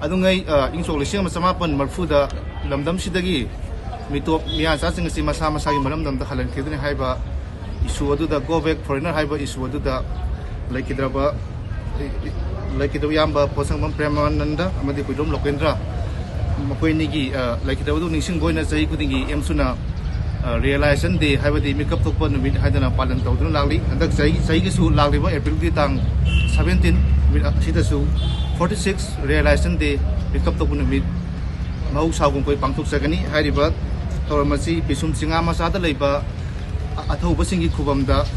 adungai insok lising masamapan marfuda lamdam sidagi mitop miya sasing si masa masagi maramdam da halan khidni haiba issue adu da go back foreigner haiba issue adu da laikidraba laikidu yamba posang mam premananda amadi kuidom lokendra makoi nigi laikidu du ningsing boina sai kudingi AMSU realization day haibadi makeup thokpa numit haidana palan tawdun lagli andak sai gi su lagli ba April di tang 17 sida su 46 realization day makeup thokpa numit mau saugum koi pangthok sagani hariba tawramasi pisum singa masada leiba athauba singi khubamda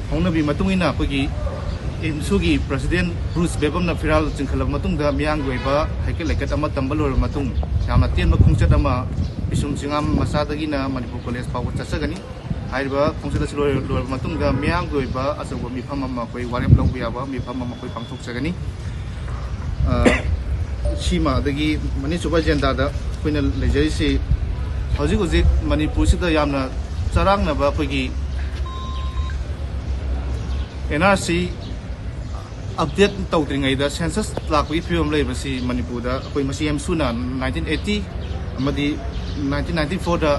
hongnabi matungina kogi AMSU gi president Bruce Bebamna firal chingkhalak matungda miyang goiba haikel lekat ama tambalor matung yamna tienba khungchat ama bisum singam masadagi na Manipur college pawu chasagani haiba khungchat lor matungda miyang goiba asawa mifam ama koi warep lawbi aba mifam ama koi pangthok sagani sima dagi mani suba jenda da koina lejai si hojik hojik Manipur sida yamna charang na ba kogi NRC update tawdringai da census lakwi film lei basi Manipur da koi masi AMSU na 1980 amadi 1994 da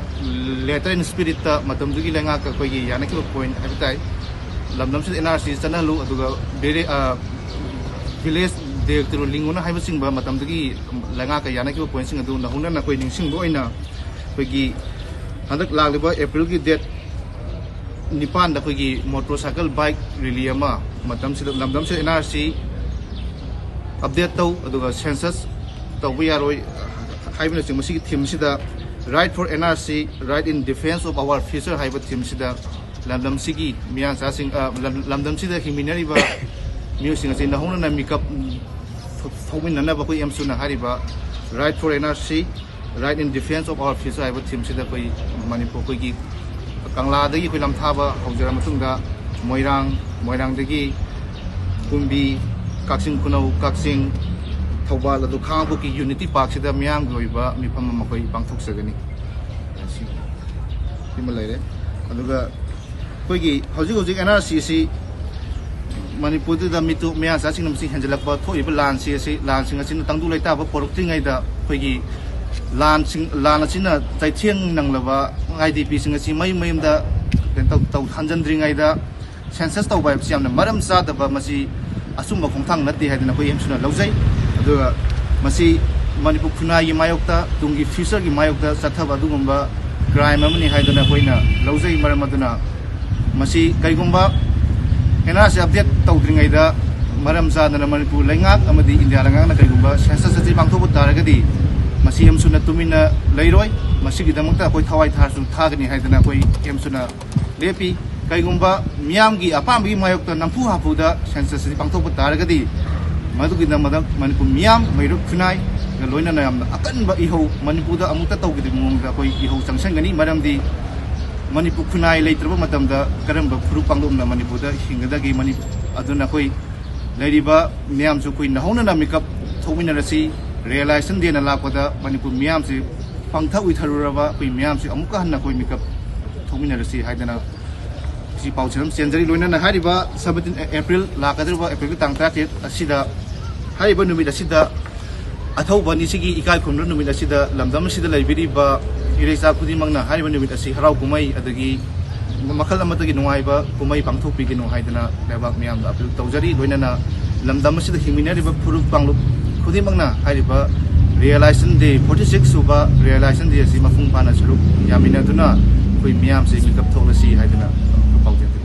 letter in spirit ta matam dugi lenga ka koi yana ki point habitai lamdam se NRC chanalu aduga bere village director linguna haiba singba matam dugi lenga ka yana ki point sing adu na hunna na koi ningsing bo ina koi gi handak lagba April gi date nipan da koi motorcycle bike rally ama matam se lamdam se NRC update taw aduga census tawbi yaroi haibna sing masi theme sida right for NRC right in defense of our future haiba theme sida lamdam sigi miyan sa sing lamdam sida himinari ba music sin na hona na makeup thawin na ba koi AMSU na hariba right for NRC right in defense of our future haiba theme sida koi Manipur koi gi Kangla dagi koi lamthaba hojara matungda moirang dagi kumbi kaksing kunau kaksing thawbal adu khangbu ki unity park sida miyang goiba mifam makoi pangthok sagani simalaire aduga koi gi hojik NRC si Manipur da mitu miya sa sing namsi hanjalakba thoiba lan si lan sing asin tangdu laita ba poroktingai da koi gi lan asina taithiang nanglaba IDP sing asi mai da tau hanjandringai da census tau ba siamna maram sa da ba masi asumba khongthang nati haidana koi AMSU na lawjai aduga masi Manipur khunai gi mayokta tungi future gi mayokta sathaba dugumba crime amani haidana koina lawjai maram aduna masi kaigumba NRC update tawdringai da maram sa dana Manipur laingak amadi India langak na kaigumba census ati pangthok taragadi masi AMSU na tumina leiroi masi gidamakta koi thawai tharsu thagani haidana koi AMSU na lepi kaigumba miyamgi apamgi mayokta nampu hapuda census ati pangthok taragadi madugi namada Manipur miyam mairuk khunai na loina na yamna akanba iho Manipur da amukta tawgidi mungda koi iho sangsangani maramdi Manipur khunai leitraba matamda karamba khuru pangdom na Manipur da hingadagi Manipur aduna koi leiriba miyamsu koi nahona na makeup thomina rasi realization de na lakoda Manipur miyam se pangtha uitharuraba koi miyam se amuka hanna koi makeup thomina rasi haidana si paucham senjari loina na hariba 17 April lakadruba April tang 30 asida hariba numit asida athauba ni sigi ikai khumra numit asida lamdam asida laibiri ba iresa khudimangna hariba numit asi harau kumai adagi makhal amadagi nungaiba kumai pangthopi gi no haidana lebak miyam da apil tawjari loina na lamdam asida himinari ba phuru panglu khudimangna hariba realization day 46 suba realization day asi mafung pana sulu yamina duna koi miyam se makeup tholasi haidana